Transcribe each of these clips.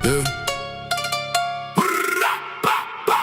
Yeah.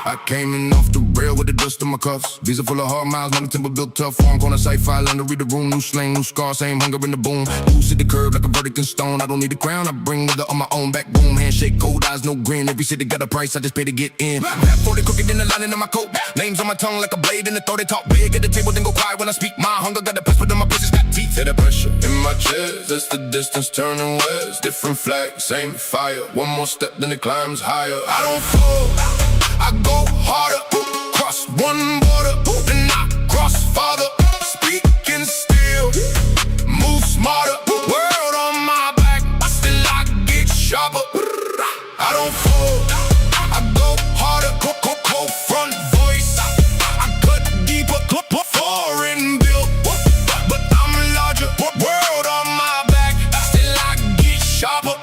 I came in off the rail with the dust in my cuffs. Visa full of hard miles, long timber built tough. Farm corner site file, under read the room. New slang, new scar, same hunger in the boom. Loose at the curb like a verdict in stone. I don't need a crown, I bring with it on my own back boom. Handshake, cold eyes, no grin. Every city got a price, I just pay to get in. Rap 40 crooked in the lining of my coat. Names on my tongue like a blade in the throat. They talk big at the table, then go quiet when I speak. My hunger got the press, but then my bitches got teeth. Feel the pressure in my chest, that's the distance turning west. Different flag, same fire. One more step, then it climbs higher. I don't fall, I go harder. Cross one border, then I cross farther. Speaking still, move smarter. World on my back, still I get sharper. I don't fall, I go harder. Cold front voice, I cut deeper. Foreign built, but I'm larger. World on my back, still I get sharper.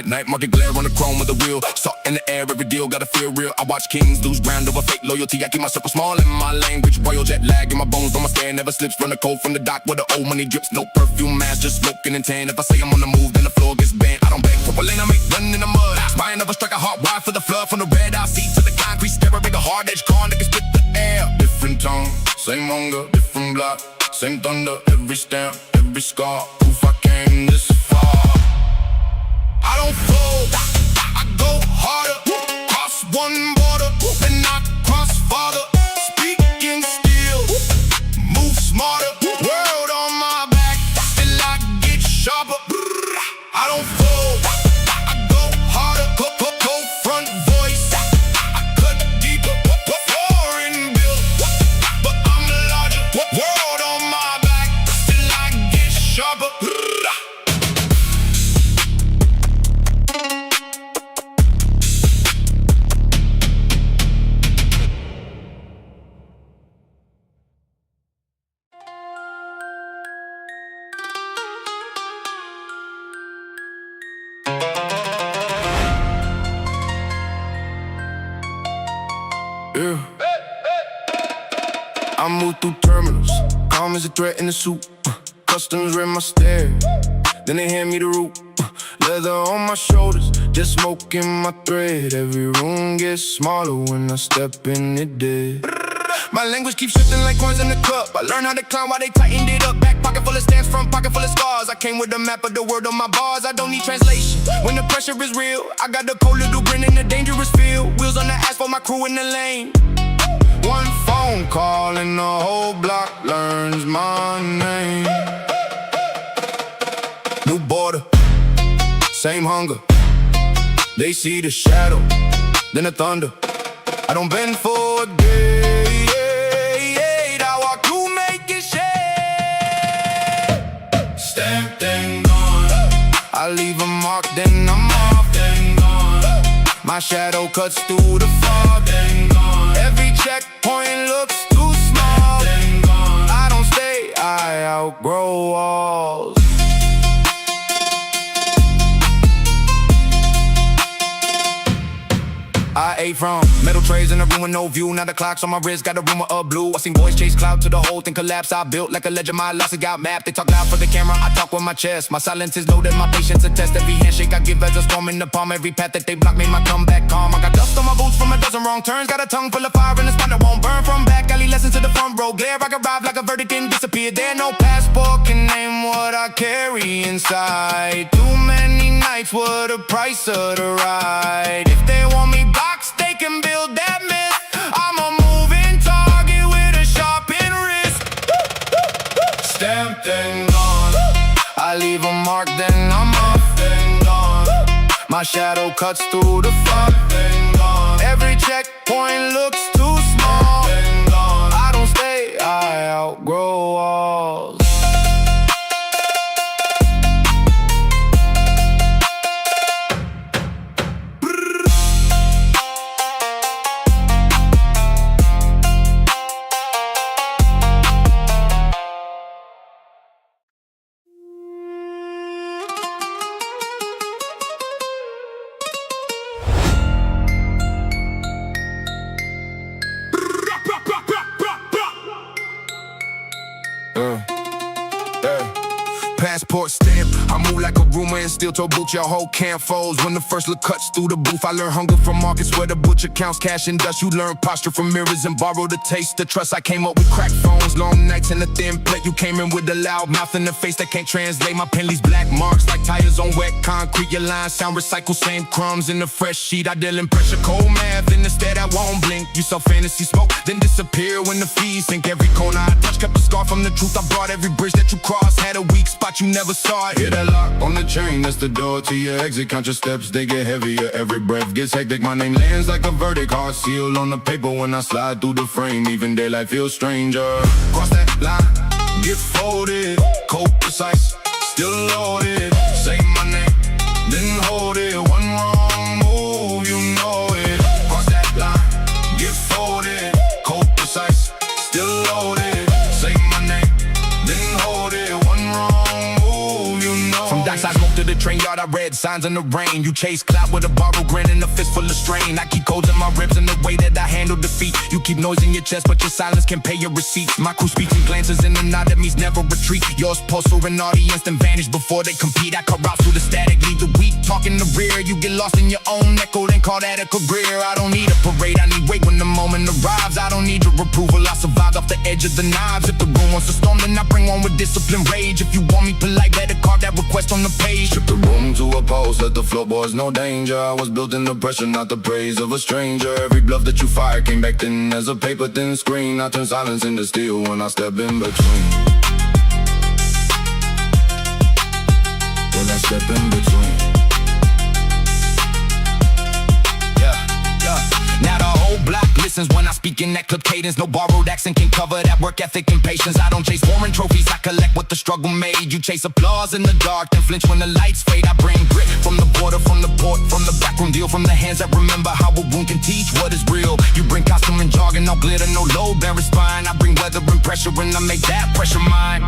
Night, market glare on the chrome of the wheel. Salt in the air, every deal gotta feel real. I watch kings lose ground over fake loyalty. I keep my circle small in my language. Royal jet lag in my bones, but my stare never slips. Run the cold from the dock where the old money drips. No perfume mask, just smoking and tan. If I say I'm on the move, then the floor gets bent. I don't beg for a lane, I make run in the mud. Spine never strike a heart wide for the flood. From the red eye seat to the concrete stare, I make a hard edge car, niggas spit the air. Different tongue, same hunger, different block. Same thunder, every stamp, every scar. Proof I came this far. I don't fold, I go harder. Cross one border, then I cross farther. Speaking still, move smarter. World on my back, still I get sharper. I don't fold, I go harder. Cold front voice, I cut deeper. Foreign built, but I'm larger. World on my back, still I get sharper. Yeah. I move through terminals, calm as a threat in the soup. Customs read my stare, then they hand me the route. Leather on my shoulders, just smoking my thread. Every room gets smaller when I step in it dead. My language keeps shifting like coins in the cup. I learned how to climb while they tightened it up. Back pocket full of stamps, front pocket full of scars. I came with a map of the world on my bars. I don't need translation when the pressure is real. I got the cold little grin in the dangerous field. Wheels on the asphalt, my crew in the lane. One phone call and the whole block learns my name. New border, same hunger. They see the shadow, then the thunder. I don't bend for a day. I walk through making shade. Stamped and gone. I leave a mark, then I'm off, then gone. My shadow cuts through the fog, then gone. Every checkpoint looks too small, then gone. I don't stay, I outgrow walls. I ate from metal trays in a room with no view. Now the clocks on my wrist got a rumor of blue. I seen boys chase cloud to the whole thing collapse. I built like a legend, my losses got mapped. They talk loud for the camera, I talk with my chest. My silence is loaded, my patience a test. Every handshake I give as a storm in the palm. Every path that they block made my comeback calm. I got dust on my boots from a dozen wrong turns. Got a tongue full of fire and a spine that won't burn. From back alley lessons to the front row glare. I arrive like a verdict and disappear. There no passport can name what I carry inside. Too many nights, what a price of the ride. If they want me boxed, they can build that myth. I'm a moving target with a sharpened wrist. Stamped and gone. I leave a mark, then I'm off, then gone. My shadow cuts through the fog, then gone. Every checkpoint looks too small, then gone. I don't stay, I outgrow walls. steel-toe boots, your whole camp foes. When the first look cuts through the booth, I learned hunger from markets where the butcher counts cash and dust. You learn posture from mirrors and borrow the taste, the trust. I came up with crack phones, long nights and a thin plate. You came in with a loud mouth and a face that can't translate. My pen leaves black marks like tires on wet concrete. Your lines sound recycled, same crumbs in the fresh sheet. I deal in pressure, cold math, and instead I won't blink. You saw fantasy smoke, then disappear when the fees sink. Every corner I touch kept a scar from the truth I brought. Every bridge that you crossed had a weak spot, you never saw it. Hit that lock on the chain, that's the door to your exit. Count your steps, they get heavier, every breath gets hectic. My name lands like a verdict, hard seal on the paper when I slide through the frame. Even daylight feels stranger. Cross that line, get folded, cold precise, still loaded. Say my name, then hold it. One wrong move, you know it. Cross that line, get folded, cold precise, still loaded. Say my name, then hold it. One wrong move, you know it. From dice I smoke to the train yard, I read signs in the rain. You chase clout with a borrowed grin and a fist full of strain. I keep codes in my ribs and the way that I handle defeat. You keep noise in your chest, but your silence can pay your receipts. My crew speaks and glances in the nod that means never retreat. Yours pulse for an audience, then vanish before they compete. I cut routes through the static, leave the weak talk in the rear. You get lost in your own echo, then call that a career. I don't need a parade, I need weight when the moment arrives. I don't need your approval, I survived off the edge of the knives. If the room wants a storm, then I bring one with discipline, rage. If you want me polite, better carve that request on the page. Strip the room to a post, let the floorboards know danger. I was built in the pressure, not the praise of a stranger. Every bluff that you fire came back thin as a paper thin screen. I turn silence into steel when I step in between. When I step in between. Now the whole block listens when I speak in that clip cadence. No borrowed accent can cover that work ethic and patience. I don't chase foreign trophies, I collect what the struggle made. You chase applause in the dark, then flinch when the lights fade. I bring grit from the border, from the port, from the backroom deal, from the hands that remember how a wound can teach what is real. You bring costume and jargon, no glitter, no low bearing spine. I bring weather and pressure and I make that pressure mine.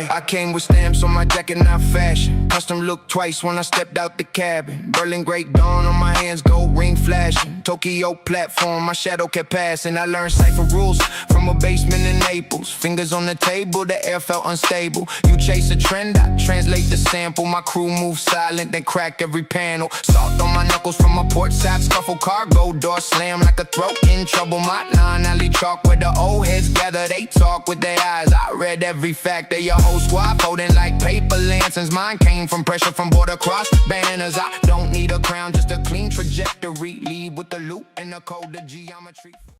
I came with stamps on my jacket, not fashion. Custom look twice when I stepped out the cabin. Berlin Great Dawn on my hands, gold ring flashing. Tokyo platform, my shadow kept passing. I learned cipher rules from a basement in Naples. Fingers on the table, the air felt unstable. You chase a trend, I translate the sample. My crew moved silent, then crack every panel. Salt on my knuckles from a port side scuffle. Cargo door slam like a throat in trouble. My non-alley chalk where the old heads gather. They talk with their eyes. I read every fact of your whole squad, folding like paper lanterns. Mine came from pressure from border cross banners. I don't need a crown, just a clean trajectory. Lead with the loop and the code of geometry.